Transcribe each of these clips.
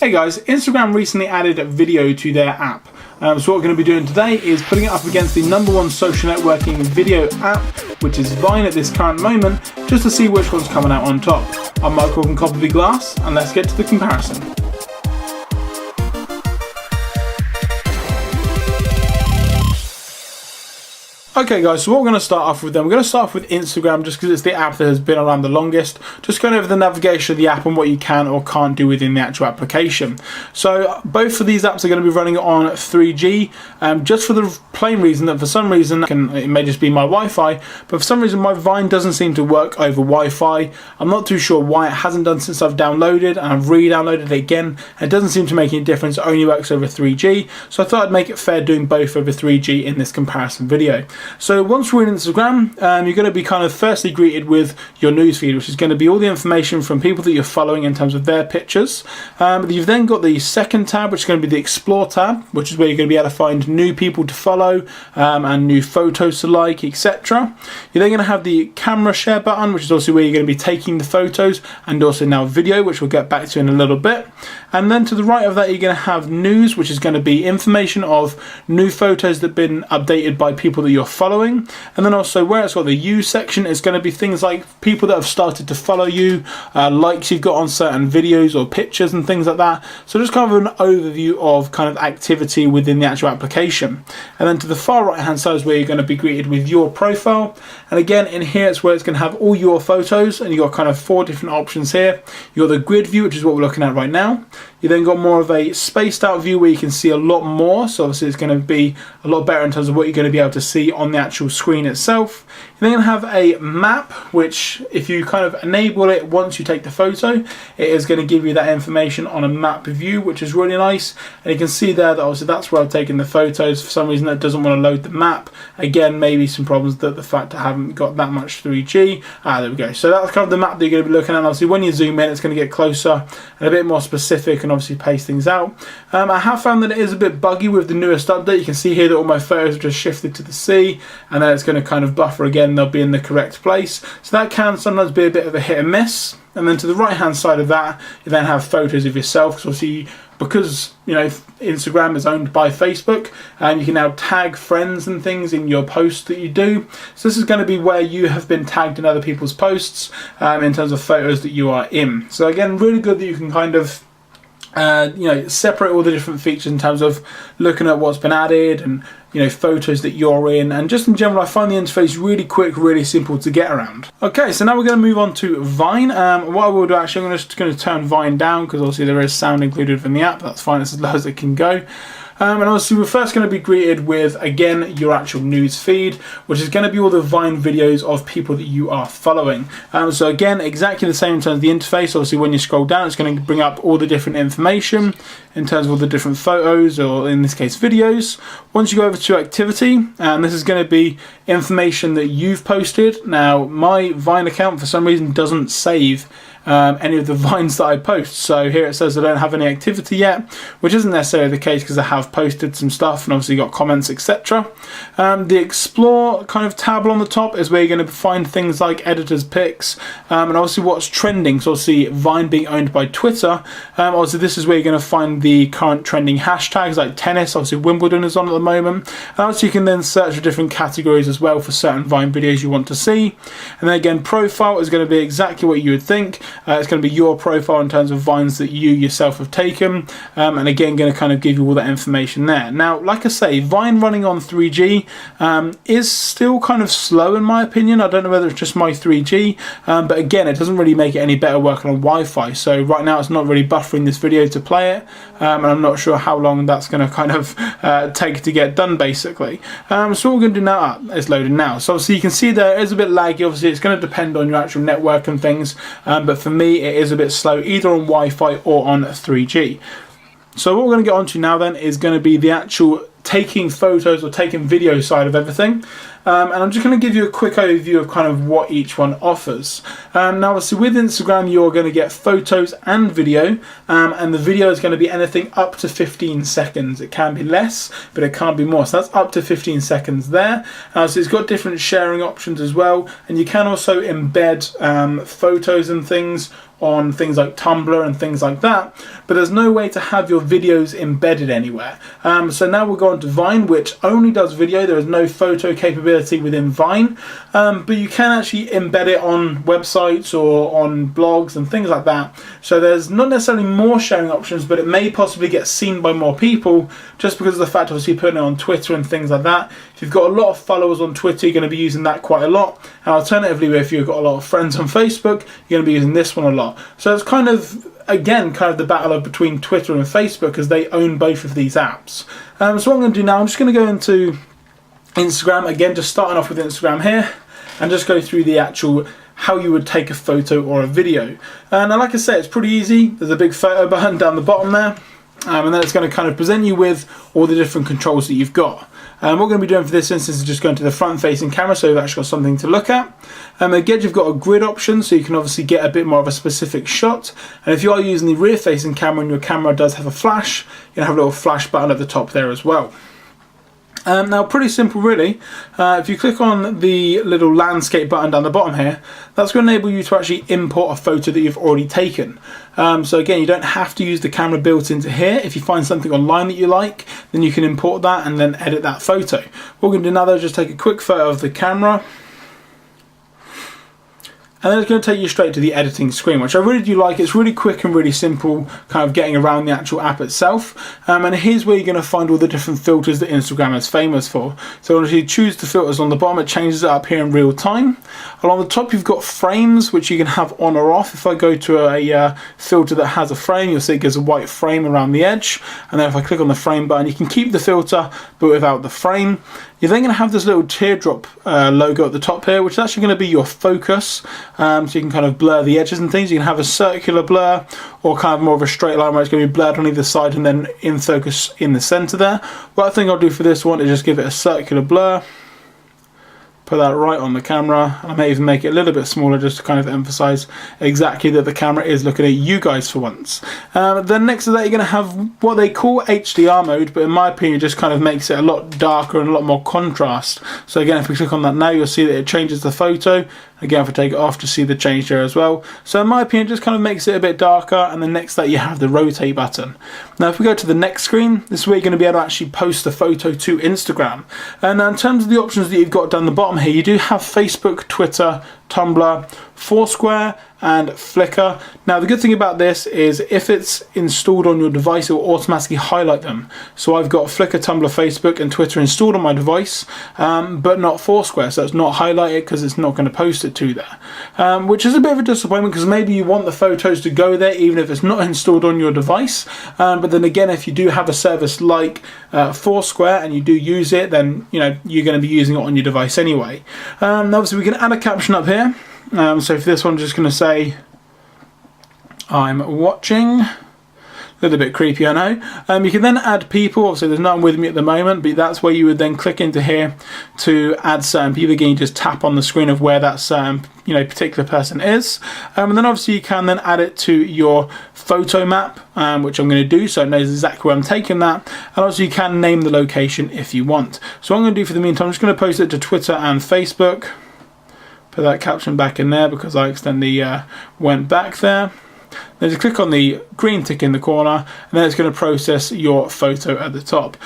Hey guys, Instagram recently added a video to their app. So what we're going to be doing today is putting it up against the #1 social networking video app, which is Vine at this current moment, just to see which one's coming out on top. I'm Michael from Copy Glass, and let's get to the comparison. Okay guys, so what we're going to start off with then, we're going to start off with Instagram just because it's the app that has been around the longest. Just going over the navigation of the app and what you can or can't do within the actual application. So both of these apps are going to be running on 3G, just for the plain reason that for some reason, it may just be my Wi-Fi, but for some reason my Vine doesn't seem to work over Wi-Fi. I'm not too sure why. It hasn't done since I've downloaded, and I've re-downloaded it again. It doesn't seem to make any difference. It only works over 3G. So I thought I'd make it fair doing both over 3G in this comparison video. So once we're in Instagram, you're going to be kind of firstly greeted with your newsfeed, which is going to be all the information from people that you're following in terms of their pictures. You've then got the second tab, which is going to be the Explore tab, which is where you're going to be able to find new people to follow and new photos to like, etc. You're then going to have the camera share button, which is also where you're going to be taking the photos, and also now video, which we'll get back to in a little bit. And then to the right of that, you're going to have news, which is going to be information of new photos that have been updated by people that you're following. And then also where it's got the you section is going to be things like people that have started to follow you, likes you've got on certain videos or pictures and things like that. So just kind of an overview of kind of activity within the actual application. And then to the far right hand side is where you're going to be greeted with your profile. And again, in here it's where it's going to have all your photos, and you've got kind of 4 different options here. You've got the grid view, which is what we're looking at right now. You then got more of a spaced out view where you can see a lot more, so obviously it's going to be a lot better in terms of what you're going to be able to see on the actual screen itself. You're then going to have a map, which if you kind of enable it once you take the photo, it is going to give you that information on a map view, which is really nice. And you can see there that obviously that's where I've taken the photos. For some reason that doesn't want to load the map. Again, maybe some problems that the fact I haven't got that much 3G. There we go. So that's kind of the map that you're going to be looking at. Obviously when you zoom in, it's going to get closer and a bit more specific, and obviously pace things out. I have found that it is a bit buggy with the newest update. You can see here that all my photos have just shifted to the C, and then it's going to kind of buffer again. They'll be in the correct place. So that can sometimes be a bit of a hit and miss. And then to the right hand side of that, you then have photos of yourself. So obviously, because you know Instagram is owned by Facebook, and you can now tag friends and things in your posts that you do. So this is going to be where you have been tagged in other people's posts in terms of photos that you are in. So again, really good that you can kind of separate all the different features in terms of looking at what's been added, and photos that you're in, and just in general I find the interface really quick, really simple to get around. Okay, so now we're going to move on to Vine. What I will do, actually, I'm just going to turn Vine down because obviously there is sound included in the app. That's fine, it's as low as it can go. And obviously we're first going to be greeted with, again, your actual news feed, which is going to be all the Vine videos of people that you are following. So again, exactly the same in terms of the interface. Obviously when you scroll down, it's going to bring up all the different information in terms of all the different photos, or in this case videos. Once you go over to activity, and this is going to be information that you've posted. Now my Vine account for some reason doesn't save any of the Vines that I post. So here it says I don't have any activity yet, which isn't necessarily the case because I have posted some stuff and obviously got comments, etc. The Explore kind of tab on the top is where you're going to find things like editors' picks, and obviously what's trending. So obviously Vine being owned by Twitter, obviously this is where you're going to find the current trending hashtags like tennis. Obviously Wimbledon is on at the moment, and also you can then search for different categories as well for certain Vine videos you want to see. And then again, profile is going to be exactly what you would think. It's going to be your profile in terms of Vines that you yourself have taken, and again going to kind of give you all that information there. Now like I say, Vine running on 3G is still kind of slow in my opinion. I don't know whether it's just my 3G, but again it doesn't really make it any better working on Wi-Fi. So right now it's not really buffering this video to play it, and I'm not sure how long that's going to kind of take to get done basically. So what we're going to do now, it's loading now. So obviously you can see there it is a bit laggy. Obviously it's going to depend on your actual network and things, but for me it is a bit slow either on Wi-Fi or on 3G. So what we're going to get onto now then is going to be the actual taking photos or taking video side of everything. And I'm just going to give you a quick overview of kind of what each one offers. Now obviously with Instagram you're going to get photos and video, and the video is going to be anything up to 15 seconds. It can be less, but it can't be more. So that's up to 15 seconds there. So it's got different sharing options as well, and you can also embed photos and things on things like Tumblr and things like that, but there's no way to have your videos embedded anywhere. So now we'll go on to Vine, which only does video. There is no photo capability within Vine, but you can actually embed it on websites or on blogs and things like that. So there's not necessarily more sharing options, but it may possibly get seen by more people just because of the fact, obviously, putting it on Twitter and things like that. If you've got a lot of followers on Twitter, you're going to be using that quite a lot. And alternatively, if you've got a lot of friends on Facebook, you're going to be using this one a lot. So it's kind of, again, kind of the battle of between Twitter and Facebook, as they own both of these apps. So what I'm going to do now, I'm just going to go into Instagram, again, just starting off with Instagram here, and just go through the actual how you would take a photo or a video. Now, like I say, it's pretty easy. There's a big photo button down the bottom there, and then it's going to kind of present you with all the different controls that you've got. What we're going to be doing for this instance is just going to the front-facing camera, so you've actually got something to look at. Again, you've got a grid option, so you can obviously get a bit more of a specific shot. And if you are using the rear-facing camera and your camera does have a flash, you can have a little flash button at the top there as well. Now, pretty simple really. If you click on the little landscape button down the bottom here, that's going to enable you to actually import a photo that you've already taken. So again, you don't have to use the camera built into here. If you find something online that you like, then you can import that and then edit that photo. What we're going to do now though is just take a quick photo of the camera, and then it's going to take you straight to the editing screen, which I really do like. It's really quick and really simple, kind of getting around the actual app itself. And here's where you're going to find all the different filters that Instagram is famous for. So once you choose the filters on the bottom, it changes it up here in real time. Along the top, you've got frames, which you can have on or off. If I go to a filter that has a frame, you'll see it gives a white frame around the edge. And then if I click on the frame button, you can keep the filter, but without the frame. You're then going to have this little teardrop logo at the top here, which is actually going to be your focus. So you can kind of blur the edges and things. You can have a circular blur or kind of more of a straight line where it's going to be blurred on either side and then in focus in the center there. What I think I'll do for this one is just give it a circular blur. Put that right on the camera. I may even make it a little bit smaller just to kind of emphasize exactly that the camera is looking at you guys for once. Then next to that, you're going to have what they call HDR mode, but in my opinion it just kind of makes it a lot darker and a lot more contrast. So again, if we click on that now, you'll see that it changes the photo. Again, if I take it off, to see the change there as well. So in my opinion, it just kind of makes it a bit darker. And then next to that, you have the rotate button. Now, if we go to the next screen, this is where you're going to be able to actually post the photo to Instagram. And in terms of the options that you've got down the bottom here, you do have Facebook, Twitter, Tumblr, Foursquare, and Flickr. Now, the good thing about this is if it's installed on your device, it will automatically highlight them. So I've got Flickr, Tumblr, Facebook, and Twitter installed on my device, but not Foursquare. So it's not highlighted because it's not going to post it to there, which is a bit of a disappointment because maybe you want the photos to go there even if it's not installed on your device. But then again, if you do have a service like Foursquare and you do use it, then you're going to be using it on your device anyway. Obviously, we can add a caption up here. So for this one, I'm just going to say, I'm watching. A little bit creepy, I know. You can then add people. Obviously, there's no one with me at the moment, but that's where you would then click into here to add certain people. Again, you just tap on the screen of where that certain particular person is. And then obviously you can then add it to your photo map, which I'm going to do, so it knows exactly where I'm taking that. And also you can name the location if you want. So what I'm going to do for the meantime, I'm just going to post it to Twitter and Facebook. Put that caption back in there because I accidentally went back there. Then just click on the green tick in the corner, and then it's going to process your photo at the top.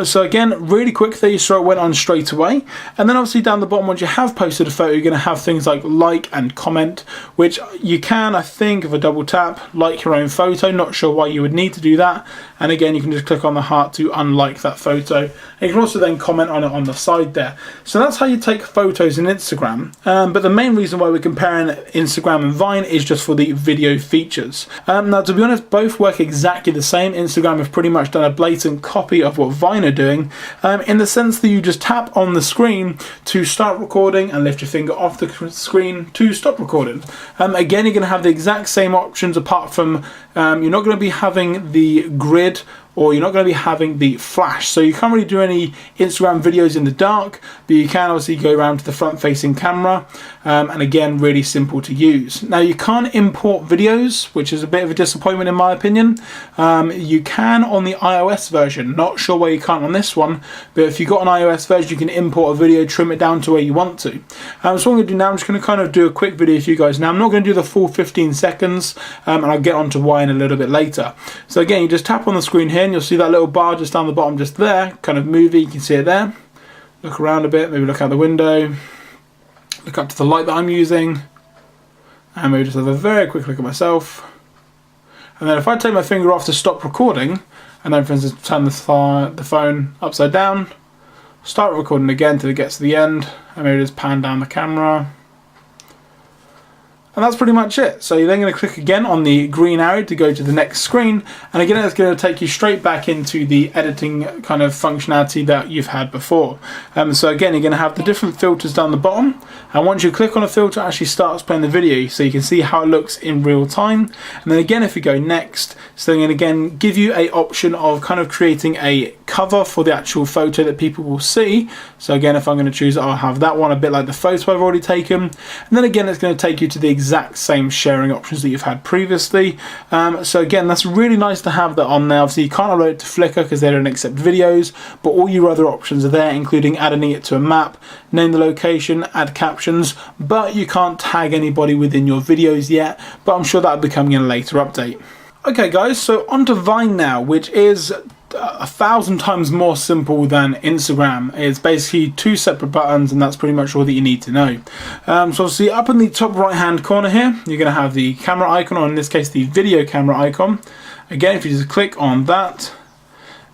So again, really quick there, you saw it went on straight away. And then obviously down the bottom, once you have posted a photo, you're going to have things like and comment, which you can, I think, if I double tap, like your own photo. Not sure why you would need to do that. And again, you can just click on the heart to unlike that photo. And you can also then comment on it on the side there. So that's how you take photos in Instagram. But the main reason why we're comparing Instagram and Vine is just for the video features. Now, to be honest, both work exactly the same. Instagram have pretty much done a blatant copy of what Vine are doing, in the sense that you just tap on the screen to start recording and lift your finger off the screen to stop recording. Again, you're going to have the exact same options, apart from you're not going to be having the grid or you're not going to be having the flash. So you can't really do any Instagram videos in the dark, but you can obviously go around to the front facing camera, and again, really simple to use. Now you can't import videos, which is a bit of a disappointment in my opinion. You can on the iOS version, not sure why you can't on this one, but if you've got an iOS version you can import a video, trim it down to where you want to. So what I'm going to do now, I'm just going to kind of do a quick video for you guys. Now I'm not going to do the full 15 seconds, and I'll get on to why in a little bit later. So again, you just tap on the screen here and you'll see that little bar just down the bottom just there, kind of movie, you can see it there. Look around a bit, maybe look out the window, look up to the light that I'm using, and maybe just have a very quick look at myself. And then if I take my finger off to stop recording, and then for instance turn the phone upside down, start recording again till it gets to the end, and maybe just pan down the camera. And that's pretty much it. So you're then going to click again on the green arrow to go to the next screen, and again it's going to take you straight back into the editing kind of functionality that you've had before. So again, you're going to have the different filters down the bottom, and once you click on a filter, it actually starts playing the video so you can see how it looks in real time. And then again, if you go next, so they're going to again give you a option of kind of creating a cover for the actual photo that people will see. So again, if I'm going to choose it, I'll have that one a bit like the photo I've already taken, and then again it's going to take you to the exact same sharing options that you've had previously. So again, that's really nice to have that on there. Obviously you can't upload it to Flickr because they don't accept videos, but all your other options are there, including adding it to a map, name the location, add captions, but you can't tag anybody within your videos yet, but I'm sure that'll be coming in a later update. Okay guys, so onto Vine now, which is 1,000 times more simple than Instagram. It's basically 2 separate buttons, and that's pretty much all that you need to know. So obviously up in the top right hand corner here, you're going to have the camera icon, or in this case the video camera icon. Again, if you just click on that,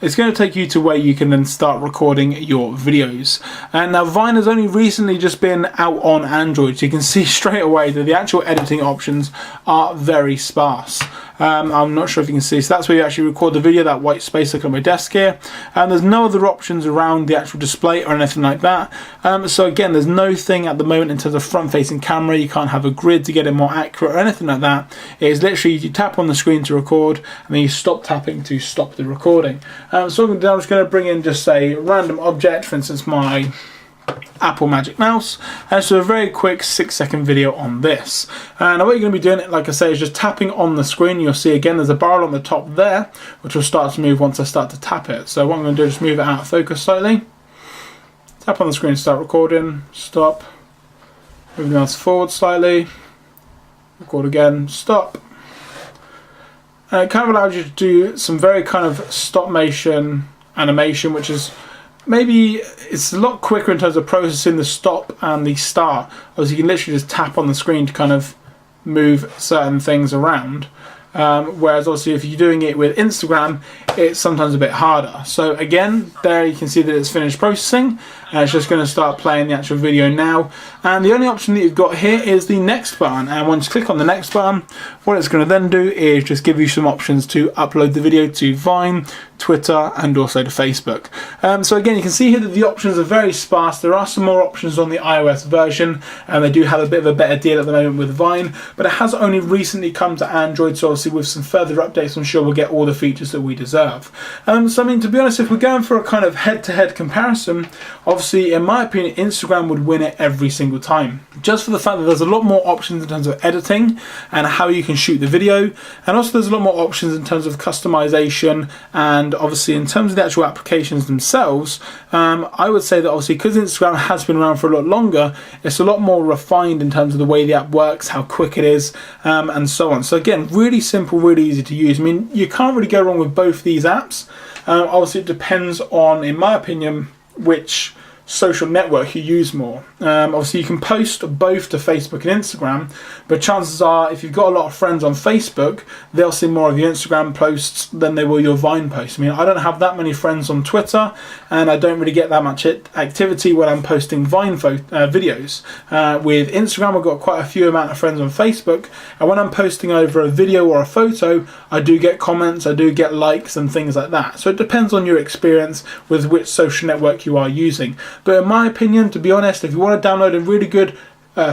it's going to take you to where you can then start recording your videos. And now Vine has only recently just been out on Android, so you can see straight away that the actual editing options are very sparse. I'm not sure if you can see, so that's where you actually record the video, that white space looking at my desk here, and there's no other options around the actual display or anything like that. So again, there's no thing at the moment in terms of front facing camera. You can't have a grid to get it more accurate or anything like that. It is literally you tap on the screen to record, and then you stop tapping to stop the recording. So what I'm going to do, I'm just going to bring in just a random object, for instance my Apple Magic Mouse, and so a very quick 6-second video on this. And what you're going to be doing, like I say, is just tapping on the screen. You'll see again there's a barrel on the top there, which will start to move once I start to tap it. So what I'm going to do is just move it out of focus slightly, tap on the screen, start recording, stop, move the mouse forward slightly, record again, stop. And it kind of allows you to do some very kind of stop motion animation, which is maybe it's a lot quicker in terms of processing the stop and the start, as you can literally just tap on the screen to kind of move certain things around. Whereas obviously if you're doing it with Instagram, it's sometimes a bit harder. So again, there you can see that it's finished processing, and it's just going to start playing the actual video now. And the only option that you've got here is the next button, and once you click on the next button, what it's going to then do is just give you some options to upload the video to Vine, Twitter, and also to Facebook. So again, you can see here that the options are very sparse. There are some more options on the iOS version, and they do have a bit of a better deal at the moment with Vine, but it has only recently come to Android, so obviously with some further updates I'm sure we'll get all the features that we deserve. So I mean, to be honest, if we're going for a kind of head-to-head comparison, obviously in my opinion Instagram would win it every single time, just for the fact that there's a lot more options in terms of editing and how you can shoot the video, and also there's a lot more options in terms of customization, and obviously in terms of the actual applications themselves, I would say that obviously because Instagram has been around for a lot longer, it's a lot more refined in terms of the way the app works, how quick it is, and so on. So again, really simple, really easy to use. I mean, you can't really go wrong with both these apps. Obviously it depends on, in my opinion, which social network you use more. Obviously you can post both to Facebook and Instagram, but chances are if you've got a lot of friends on Facebook, they'll see more of your Instagram posts than they will your Vine posts. I mean, I don't have that many friends on Twitter, and I don't really get that much activity when I'm posting Vine videos. With Instagram, I've got quite a few amount of friends on Facebook, and when I'm posting over a video or a photo, I do get comments, I do get likes and things like that. So it depends on your experience with which social network you are using. But in my opinion, to be honest, if you want to download a really good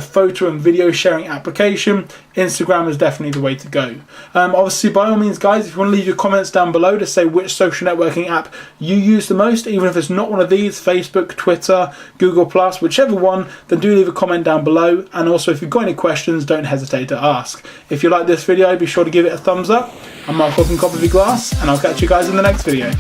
photo and video sharing application, Instagram is definitely the way to go. Obviously, by all means, guys, if you want to leave your comments down below to say which social networking app you use the most, even if it's not one of these, Facebook, Twitter, Google+, whichever one, then do leave a comment down below. And also, if you've got any questions, don't hesitate to ask. If you like this video, be sure to give it a thumbs up. I'm Mark from Copperfy Glass, and I'll catch you guys in the next video.